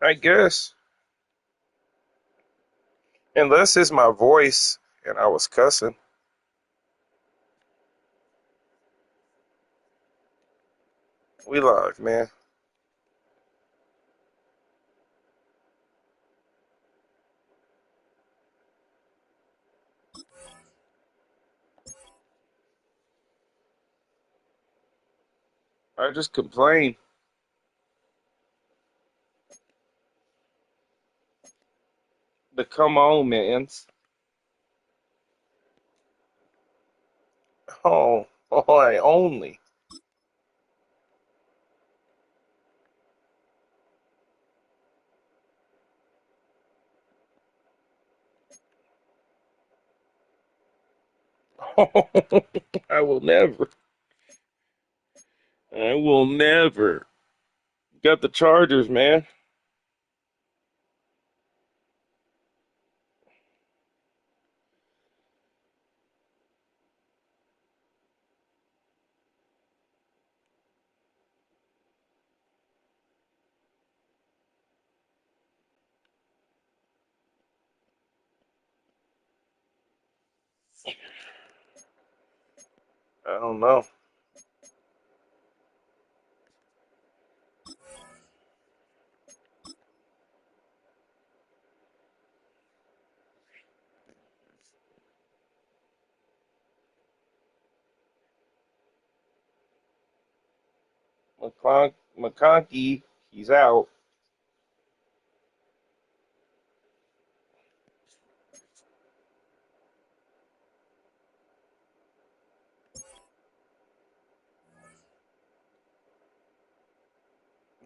I guess. Unless it's my voice and I was cussing. We live, man. I just complain. The come on, mans. Oh, I only. I will never. I will never. Got the Chargers, man. I don't know. McConkey, he's out.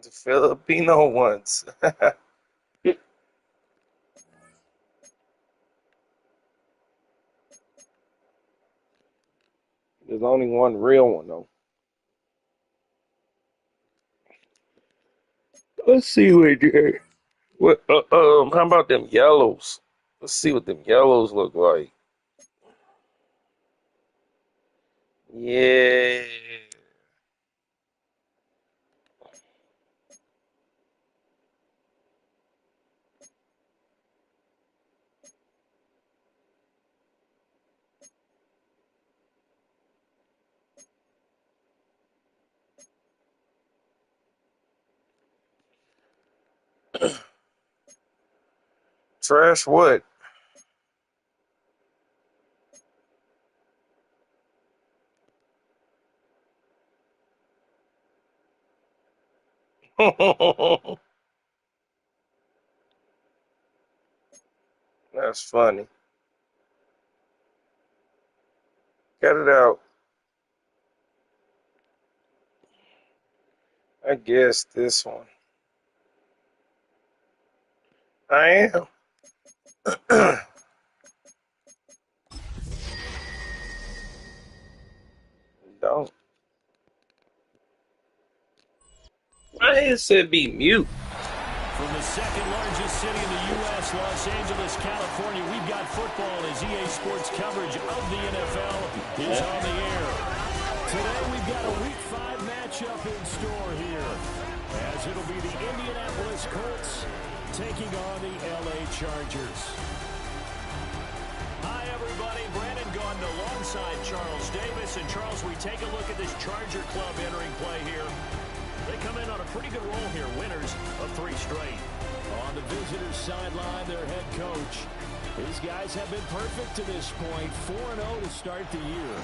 The Filipino ones. There's only one real one, though. Let's see what. How about them yellows? Let's see what them yellows look like. Yeah. Trash what? That's funny. Cut it out. I guess this one. I am. Don't. I said be mute. From the second largest city in the U.S., Los Angeles, California, we've got football as EA Sports coverage of the NFL is on the air. Today we've got a Week 5 matchup in store here, as it'll be the Indianapolis Colts taking on the L.A. Chargers. Hi, everybody. Brandon Gaudin alongside Charles Davis. And, Charles, we take a look at this Charger club entering play here. They come in on a pretty good roll here, winners of 3 straight. On the visitors' sideline, their head coach. These guys have been perfect to this point, 4-0 to start the year.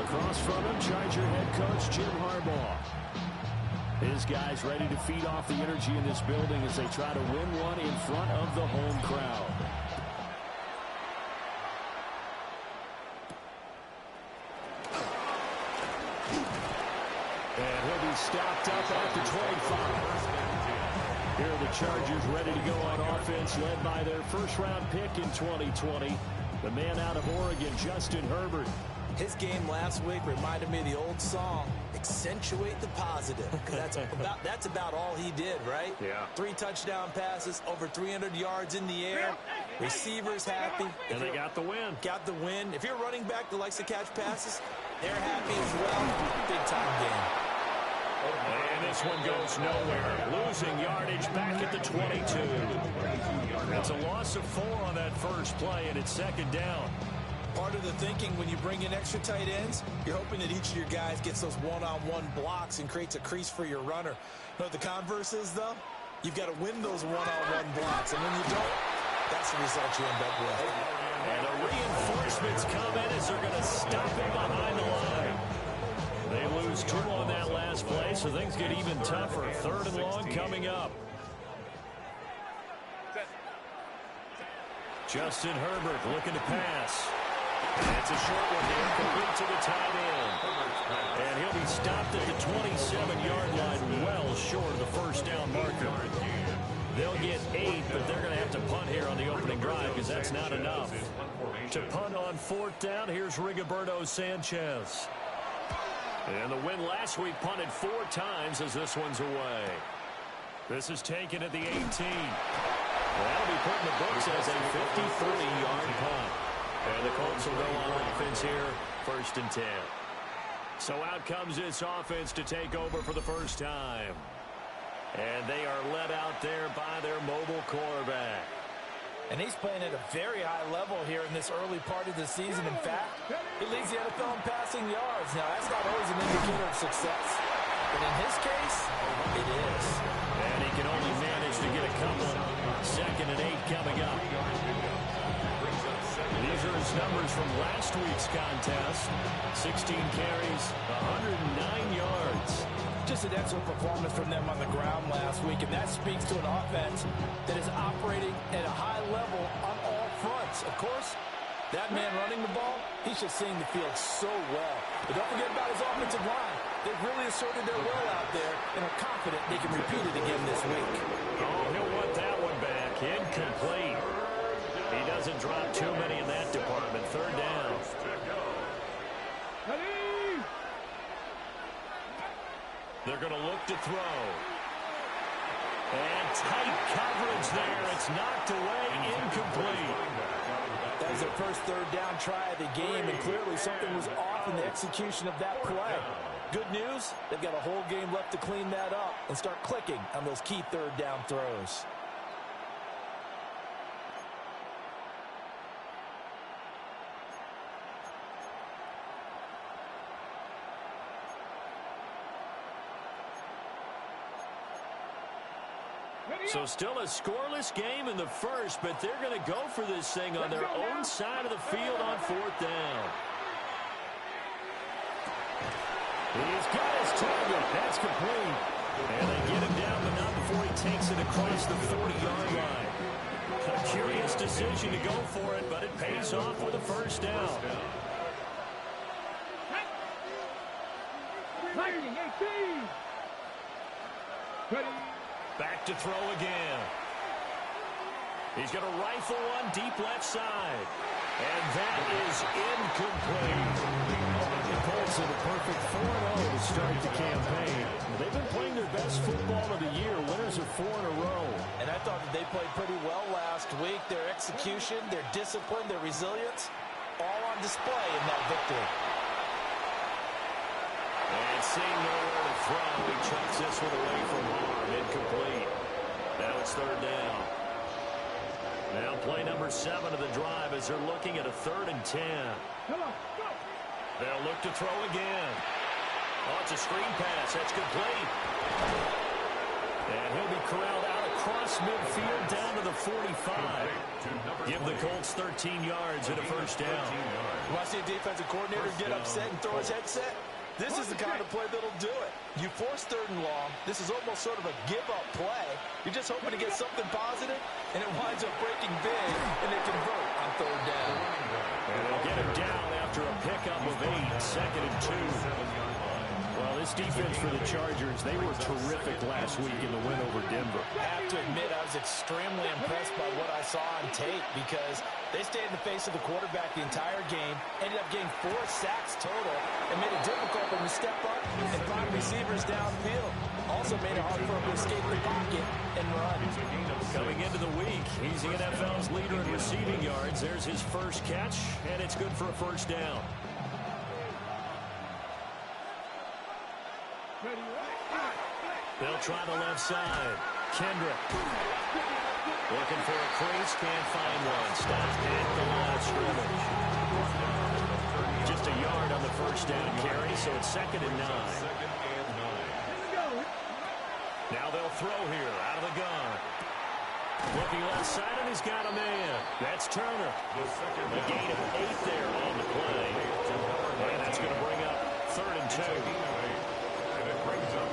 Across from him, Charger head coach Jim Harbaugh. His guys ready to feed off the energy in this building as they try to win one in front of the home crowd. And he'll be stopped up at the 25. Here are the Chargers ready to go on offense, led by their first-round pick in 2020, the man out of Oregon, Justin Herbert. His game last week reminded me of the old song, accentuate the positive. That's about all he did, right? Yeah. 3 touchdown passes, over 300 yards in the air. Receivers happy. And they got the win. Got the win. If you're a running back that likes to catch passes, they're happy as well. Big-time game. And this one goes nowhere. Losing yardage back at the 22. That's a loss of 4 on that first play, and it's second down. Part of the thinking when you bring in extra tight ends, you're hoping that each of your guys gets those one-on-one blocks and creates a crease for your runner. You know what the converse is, though? You've got to win those one-on-one blocks, and when you don't, that's the result you end up with. And the reinforcements come in as they're going to stop him behind the line. They lose 2 on that last play, so things get even tougher. 3rd and long coming up. Justin Herbert looking to pass. And it's a short one here, complete to the tight end. And he'll be stopped at the 27-yard line, well short of the first down marker. They'll get 8, but they're going to have to punt here on the opening drive because that's not enough. To punt on 4th down, here's Rigoberto Sanchez. And the win last week punted 4 times as this one's away. This is taken at the 18. That'll be put in the books as a 53-yard punt. And the Colts will go on offense here, 1st and 10. So out comes this offense to take over for the first time. And they are led out there by their mobile quarterback. And he's playing at a very high level here in this early part of the season. In fact, he leads the NFL in passing yards. Now, that's not always an indicator of success, but in his case, it is. And he can only manage to get a couple. 2nd and 8 coming up. These are his numbers from last week's contest. 16 carries, 109 yards. Just an excellent performance from them on the ground last week, and that speaks to an offense that is operating at a high level on all fronts. Of course, that man running the ball, he's just seeing the field so well. But don't forget about his offensive line. They've really asserted their will out there and are confident they can repeat it again this week. Oh, he'll want that one back. Incomplete. He doesn't drop too many in that department. 3rd down. They're going to look to throw. And tight coverage there. It's knocked away, incomplete. That was their first 3rd down try of the game, and clearly something was off in the execution of that play. Good news, they've got a whole game left to clean that up and start clicking on those key 3rd down throws. So still a scoreless game in the first, but they're going to go for this thing on their own side of the field on 4th down. He's got his target. That's complete. And they get him down, but not before he takes it across the 40-yard line. A curious decision to go for it, but it pays off with a first down. Back to throw again. He's going to rifle one deep left side. And that is incomplete. The Colts are the perfect 4-0 to start the campaign. They've been playing their best football of the year. Winners of 4 in a row. And I thought that they played pretty well last week. Their execution, their discipline, their resilience, all on display in that victory. And seeing nowhere to throw, he chucks this one away from harm. Incomplete. Now it's 3rd down. Now play number 7 of the drive as they're looking at a 3rd and 10. They'll look to throw again. Oh, it's a screen pass. That's complete. And he'll be corralled out across midfield down to the 45. Give the Colts 13 yards and a first down. You want to see a defensive coordinator get upset and throw his headset? This is the kind of play that'll do it. You force 3rd and long. This is almost sort of a give-up play. You're just hoping to get something positive, and it winds up breaking big, and they convert on 3rd down. And they'll get him down after a pickup of 8, 2nd and 2. Well, this defense for the Chargers, they were terrific last week in the win over Denver. I have to admit, I was extremely impressed by what I saw on tape because they stayed in the face of the quarterback the entire game, ended up getting 4 sacks total, and made it difficult for him to step up and find receivers downfield. Also made it hard for him to escape the pocket and run. Coming into the week, he's the NFL's leader in receiving yards. There's his first catch, and it's good for a first down. try the left side. Kendrick. Looking for a crease, can't find one. Stopped at the line of scrimmage. Just a yard on the first down carry, so it's 2nd and 9. Now they'll throw here out of the gun. Looking left side, and he's got a man. That's Turner. A gain of 8 there on the play. And that's going to bring up 3rd and 2. And it brings up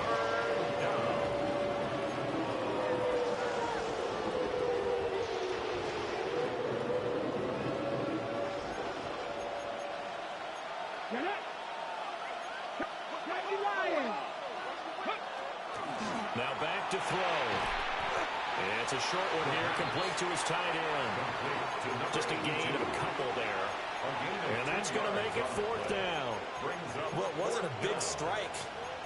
3rd down. Now back to throw. It's a short one here, complete to his tight end. Just a gain of a couple there. And that's going to make it 4th down. Well, it wasn't a big strike,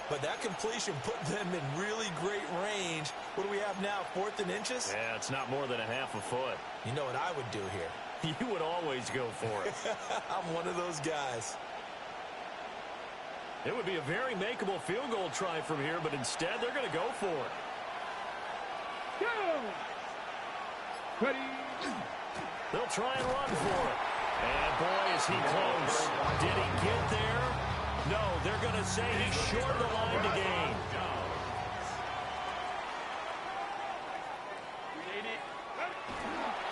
but that completion put them in really great range. What do we have now, 4th and inches? Yeah, it's not more than a half a foot. You know what I would do here? You would always go for it. I'm one of those guys. It would be a very makeable field goal try from here, but instead they're going to go for it. They'll try and run for it. And boy, is he close. Did he get there? No, they're going to say he's short of the line to gain.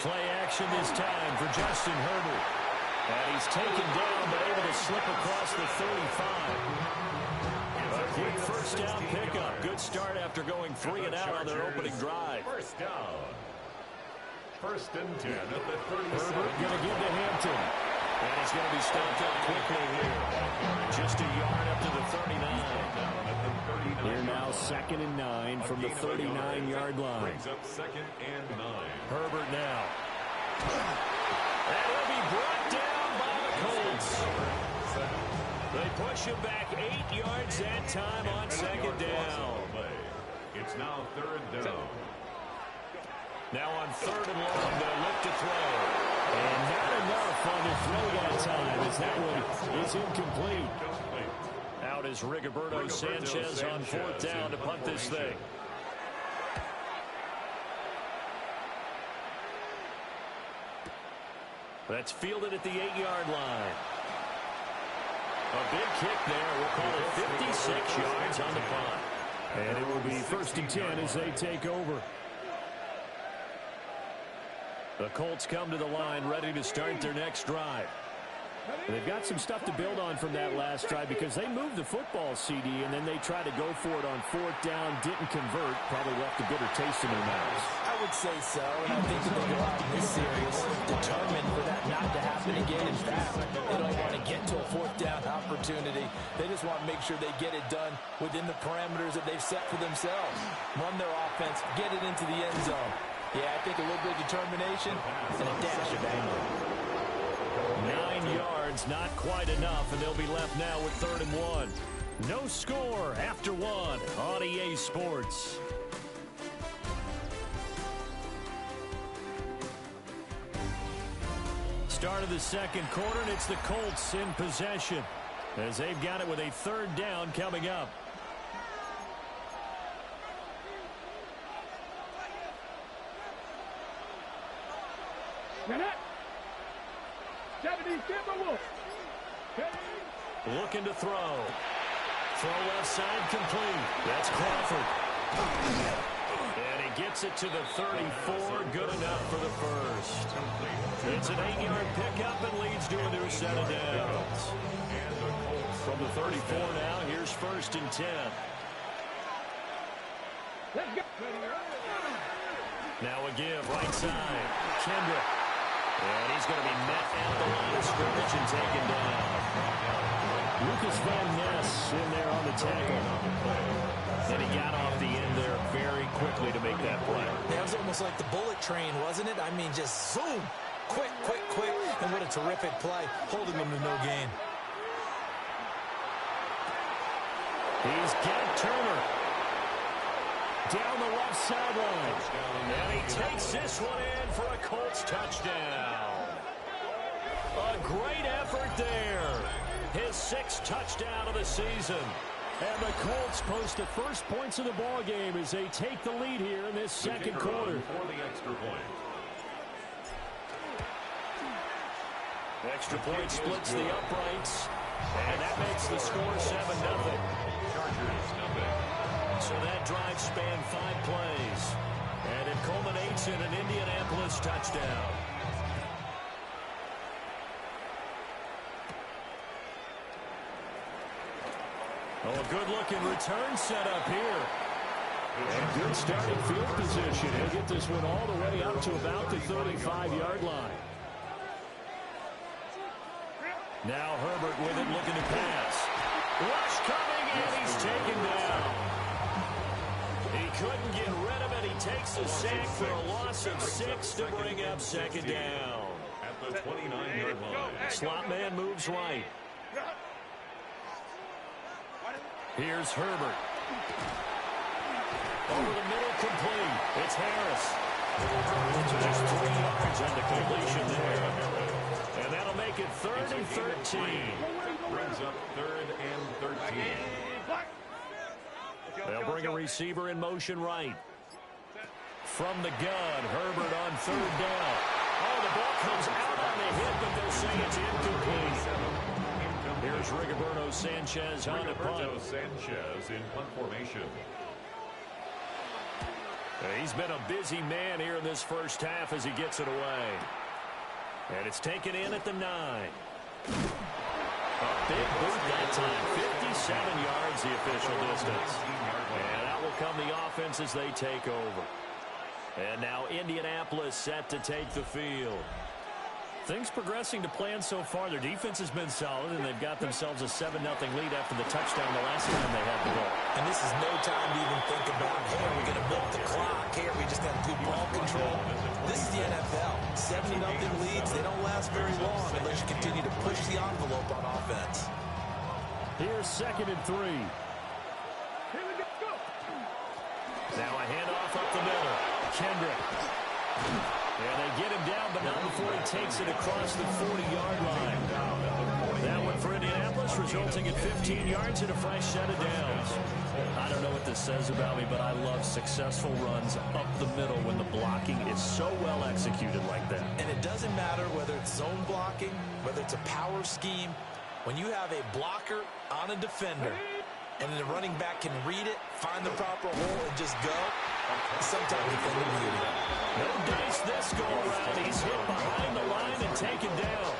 Play action this time for Justin Herbert. And he's taken down, but able to slip across the 35. A quick first down pickup. Good start after going 3 and out on their opening drive. First down. 1st and 10 at the 37. Herbert going to give to Hampton. And he's going to be stopped up quickly here. Just a yard up to the 39. Here now 2nd and 9 from the 39-yard line. Brings up 2nd and 9. Herbert now. That will be brought down by the Colts. They push him back 8 yards that time on 2nd down. It's now 3rd down. Now on 3rd and long, they'll look to throw. And not enough on the throw that time as that one is incomplete. Out is Rigoberto Sanchez on 4th down to punt this thing. That's fielded at the 8-yard line. A big kick there. We'll call it 56 yards on the punt. And it will be 1st and 10 as they take over. The Colts come to the line ready to start their next drive. They've got some stuff to build on from that last drive because they moved the football, CD, and then they tried to go for it on 4th down, didn't convert, probably left a bitter taste in their mouths. I would say so, and I think that they go out in this series determined for that not to happen again. In fact, they don't want to get to a 4th down opportunity. They just want to make sure they get it done within the parameters that they've set for themselves. Run their offense, get it into the end zone. Yeah, I think a little bit of determination and a dash of anger. 9 yards, not quite enough, and they'll be left now with 3rd and 1. No score after 1 on EA Sports. Start of the 2nd quarter, and it's the Colts in possession as they've got it with a 3rd down coming up. Looking to throw. Throw left side complete. That's Crawford. And he gets it to the 34. Good enough for the first. It's an 8-yard pickup and leads to a new set of downs. From the 34 now, here's 1st and 10. Now a give, right side. Kendrick. And he's going to be met at the line of scrimmage and taken down. Lucas Van Ness in there on the tackle. And he got off the end there very quickly to make that play. That was almost like the bullet train, wasn't it? I mean, just zoom. Quick, quick, quick. And what a terrific play, holding them to no gain. He's got Turner down the left sideline. And he takes this one in for a Colts touchdown. A great effort there. His 6th touchdown of the season. And the Colts post the first points of the ball game as they take the lead here in this second quarter. For the extra point. Extra point splits the uprights, and that makes the score 7-0. Chargers nothing. So that drive spanned 5 plays, and it culminates in an Indianapolis touchdown. Oh, a good-looking return set up here. And good starting field position. He'll get this one all the way up to about the 35-yard line. Now Herbert with it, looking to pass. Rush coming, and he's taken down. He couldn't get rid of it. He takes the sack for a loss of 6 to bring up second down. At the 29-yard line. Slot man moves right. Here's Herbert. Over the middle, complete. It's Harris. So there's 3 yards on the completion there. And that'll make it 3rd and 13. Brings up 3rd and 13. They'll bring a receiver in motion right. From the gun, Herbert on 3rd down. Oh, the ball comes out on the hit, but they'll say it's incomplete. Here's Rigoberto Sanchez on the punt. Rigoberto Sanchez in punt formation. He's been a busy man here in this first half as he gets it away. And it's taken in at the 9. A big boot that time. 57 yards the official distance. And out will come the offense as they take over. And now Indianapolis set to take the field. Things progressing to plan so far. Their defense has been solid, and they've got themselves a 7-0 lead after the touchdown the last time they had the ball. And this is no time to even think about, hey, are we going to milk the clock? Hey, are we just have good ball control? This is the NFL. 7-0 leads, they don't last very long unless you continue to push the envelope on offense. Here's 2nd and 3. Now a handoff up the middle. Kendrick. And they get him down, but not before he takes it across the 40-yard line. That one for Indianapolis, resulting in 15 yards and a fresh set of downs. I don't know what this says about me, but I love successful runs up the middle when the blocking is so well executed like that. And it doesn't matter whether it's zone blocking, whether it's a power scheme. When you have a blocker on a defender, and the running back can read it, find the proper hole, and just go, sometimes defending beauty. No dice this go around. He's hit behind the line and taken down.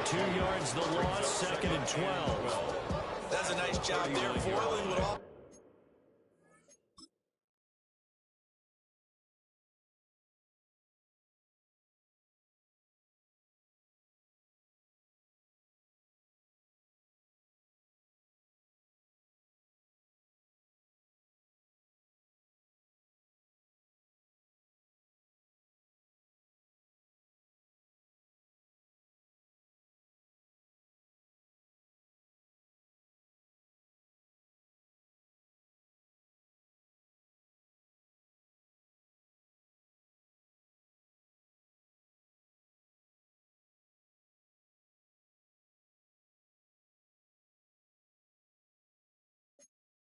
2 yards the loss, 2nd and 12. That's a nice job there, foiling with all.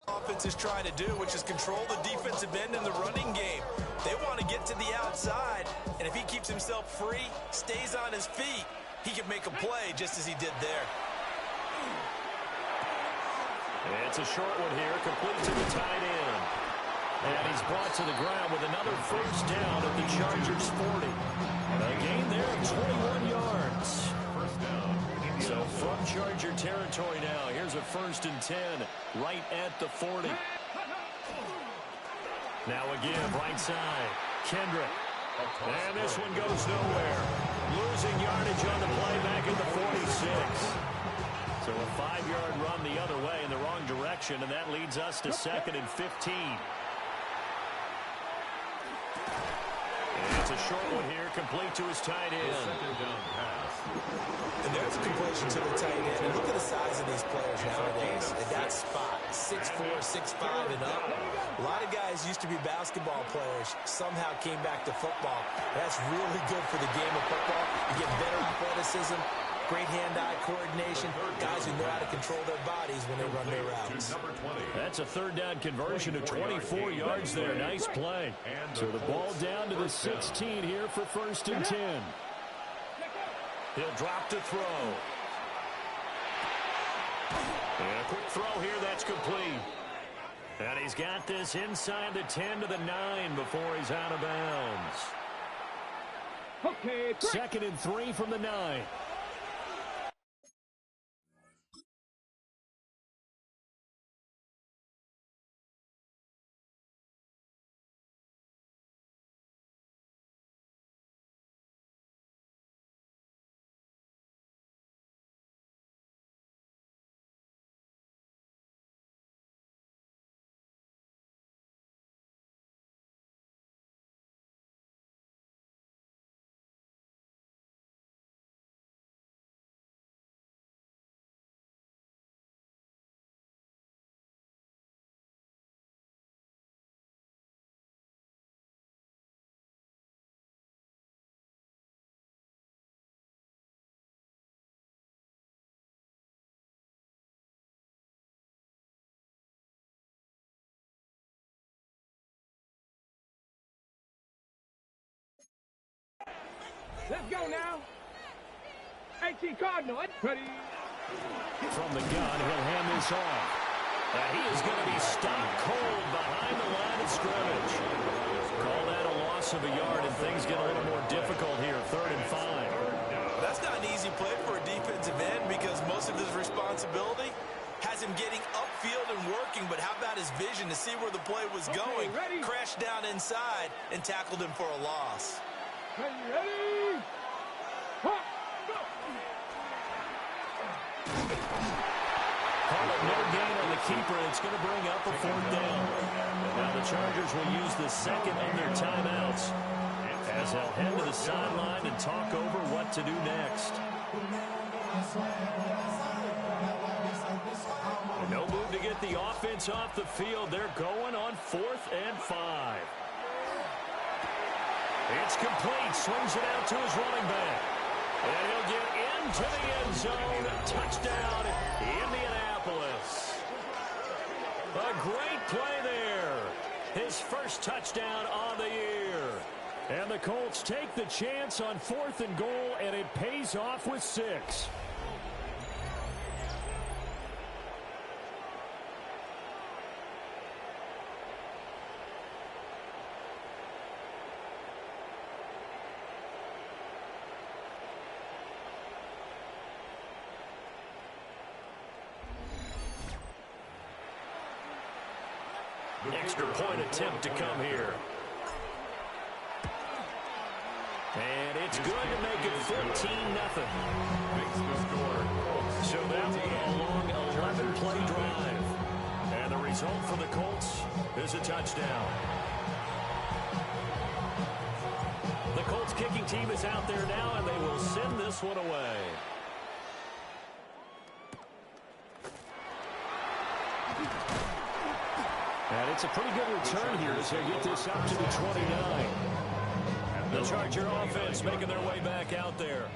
Offense is trying to do, which is control the defensive end in the running game. They want to get to the outside, and if he keeps himself free, stays on his feet, he can make a play just as he did there. It's a short one here, complete to the tight end. And he's brought to the ground with another first down at the Chargers 40. A gain there of 21 yards. First down. So from Charger territory now, here's a 1st and 10 right at the 40. Now again, right side, Kendrick. And this one goes nowhere. Losing yardage on the play back at the 46. So a 5-yard run the other way in the wrong direction, and that leads us to 2nd and 15. And it's a short one here, complete to his tight end. And there's a completion to the tight end. And look at the size of these players nowadays. At that spot, 6'4", 6'5", and up. A lot of guys used to be basketball players, somehow came back to football. That's really good for the game of football. You get better athleticism, great hand-eye coordination, guys who know how to control their bodies when they run their routes. That's a third down conversion of 24 yards there. Nice play. So the ball down to the 16 here for 1st and 10. He'll drop to throw. And a quick throw here, that's complete. And he's got this inside the 10 to the 9 before he's out of bounds. Okay, 2nd and 3 from the 9. let's go now. AT Cardinal, ready. From the gun, he'll hand this off. And he is going to be stopped cold behind the line of scrimmage. Call that a loss of a yard, and things get a little more difficult here. 3rd and 5. That's not an easy play for a defensive end because most of his responsibility has him getting upfield and working, but how about his vision to see where the play was going? Ready. Crashed down inside and tackled him for a loss. Ready. Hop. Call it no gain on the keeper. It's going to bring up a 4th down. Now the Chargers will use the 2nd of their timeouts as they'll head to the sideline and talk over what to do next. And no move to get the offense off the field. They're going on 4th and 5. It's complete. Swings it out to his running back. And he'll get into the end zone. Touchdown, Indianapolis. A great play there. His first touchdown on the year. And the Colts take the chance on 4th and goal, and it pays off with 6. Extra point attempt to come here. And it's good to make it 14-0. So that was a long 11-play drive. And the result for the Colts is a touchdown. The Colts kicking team is out there now, and they will send this one away. And it's a pretty good return here as they get this up to the 29. The Charger offense making their way back out there.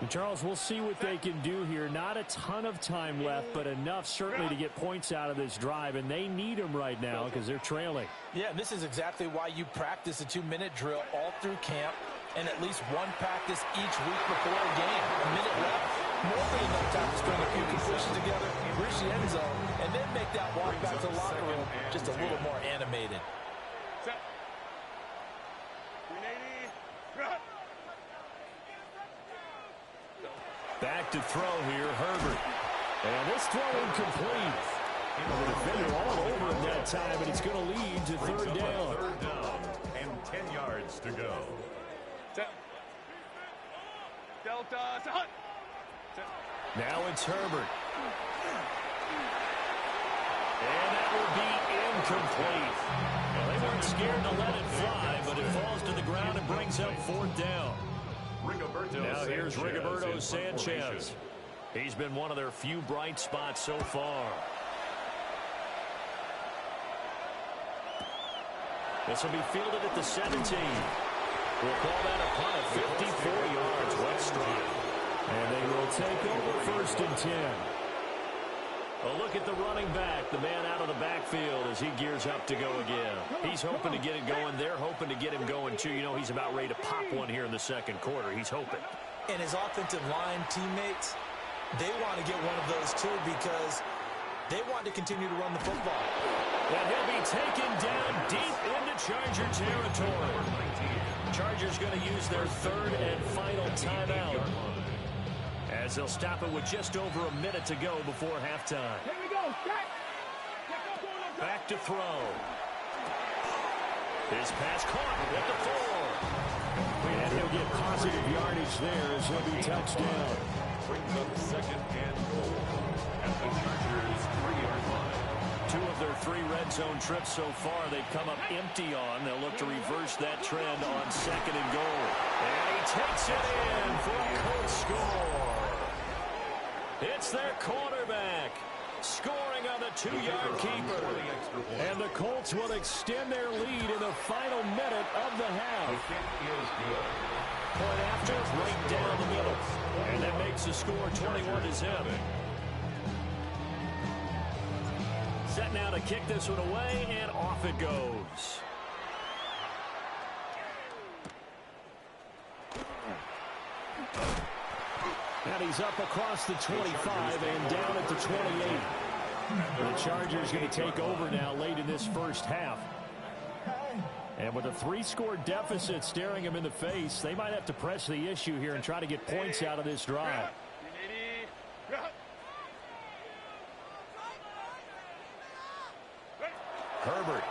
And Charles, we'll see what they can do here. Not a ton of time left, but enough certainly to get points out of this drive, and they need them right now because they're trailing. Yeah, this is exactly why you practice a 2-minute drill all through camp and at least one practice each week before a game. A minute left, more than enough time to string a few completions together, reach the end zone, and then make that walk back to the locker room just a little more animated. Back to throw here, Herbert. And this throw incomplete. The defender all over him that time, and it's going to lead to 3rd down. 3rd down and 10 yards to go. Now it's Herbert. And that will be incomplete. Well, they weren't scared to let it fly, but it falls to the ground and brings up 4th down. Now here's Rigoberto Sanchez. He's been one of their few bright spots so far. This will be fielded at the 17. We'll call that a punt of 54 yards. Wet strike. And they will take over 1st and 10. A look at the running back, the man out of the backfield as he gears up to go again. He's hoping to get it going. They're hoping to get him going, too. You know, he's about ready to pop one here in the 2nd quarter. He's hoping. And his offensive line teammates, they want to get one of those, too, because they want to continue to run the football. And he'll be taken down deep into Charger territory. Chargers going to use their 3rd and final timeout, as they'll stop it with just over a minute to go before halftime. Here we go. Back to throw. His pass caught at the 4. And he'll get positive yardage there as he'll be touchdown. Brings up 2nd and goal at the Chargers' 3-yard line. 2 of their 3 red zone trips so far they've come up empty on. They'll look to reverse that trend on 2nd and goal. And he takes it in for a Colts score. It's their quarterback scoring on the 2-yard keeper. And the Colts will extend their lead in the final minute of the half. Point after, right down the middle. And that makes the score 21-0. Set now to kick this one away, and off it goes. And he's up across the 25 and down at the 28. The Chargers going to take over now late in this first half. And with a 3-score deficit staring him in the face, they might have to press the issue here and try to get points out of this drive. Herbert.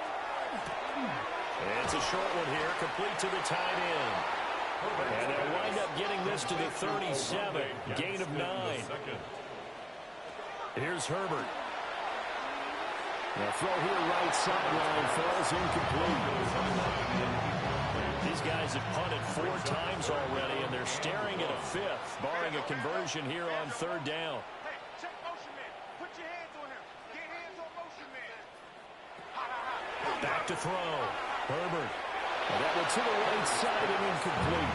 It's a short one here, complete to the tight end. And they'll wind up getting this to the 37, gain of 9. Here's Herbert. The throw here right sideline falls incomplete. These guys have punted 4 times already, and they're staring at a 5th, barring a conversion here on 3rd down. Check motion man. Put your hands on him. Get hands on motion man. Back to throw. Herbert. And that one to the right side and incomplete.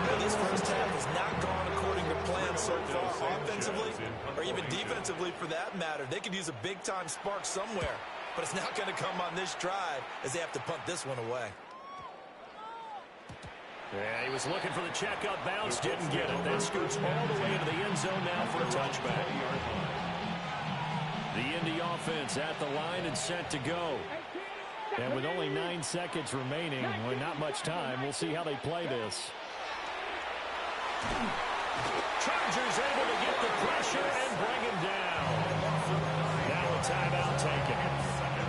Well, this first half has not gone according to plan so far, offensively or even defensively for that matter. They could use a big-time spark somewhere, but it's not going to come on this drive as they have to punt this one away. Yeah, he was looking for the checkup bounce, didn't get it. That scoots all the way into the end zone now for a touchback. The Indy offense at the line and set to go. And with only 9 seconds remaining, well, not much time, we'll see how they play this. Chargers able to get the pressure and bring him down. Now a timeout taken.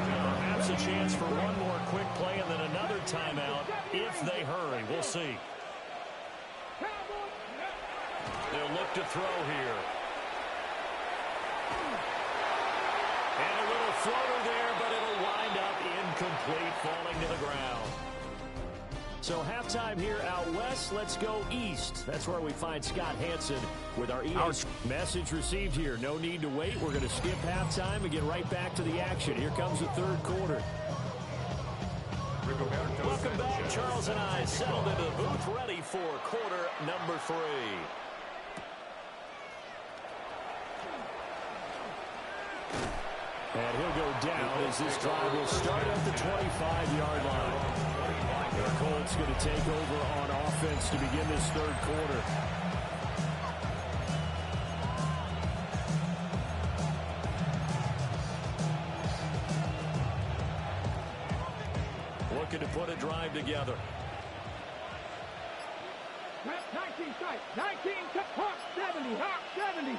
Perhaps a chance for one more quick play and then another timeout if they hurry. We'll see. They'll look to throw here. And a little floater there, but it'll wind up incomplete, falling to the ground. So halftime here out west. Let's go east. That's where we find Scott Hansen with our message received here. No need to wait. We're going to skip halftime and get right back to the action. Here comes the 3rd quarter. Welcome back. Charles and I settled into the booth, ready for quarter number 3. And he'll go down as this drive will start at the 25-yard line. The Colts going to take over on offense to begin this 3rd quarter. Looking to put a drive together. 19 sight. 19 Hawk 70. Hawk 70.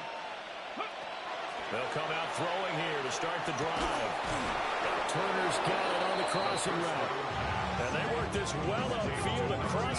They'll come out throwing here to start the drive. Turner's got it on the crossing route. And they work this well upfield across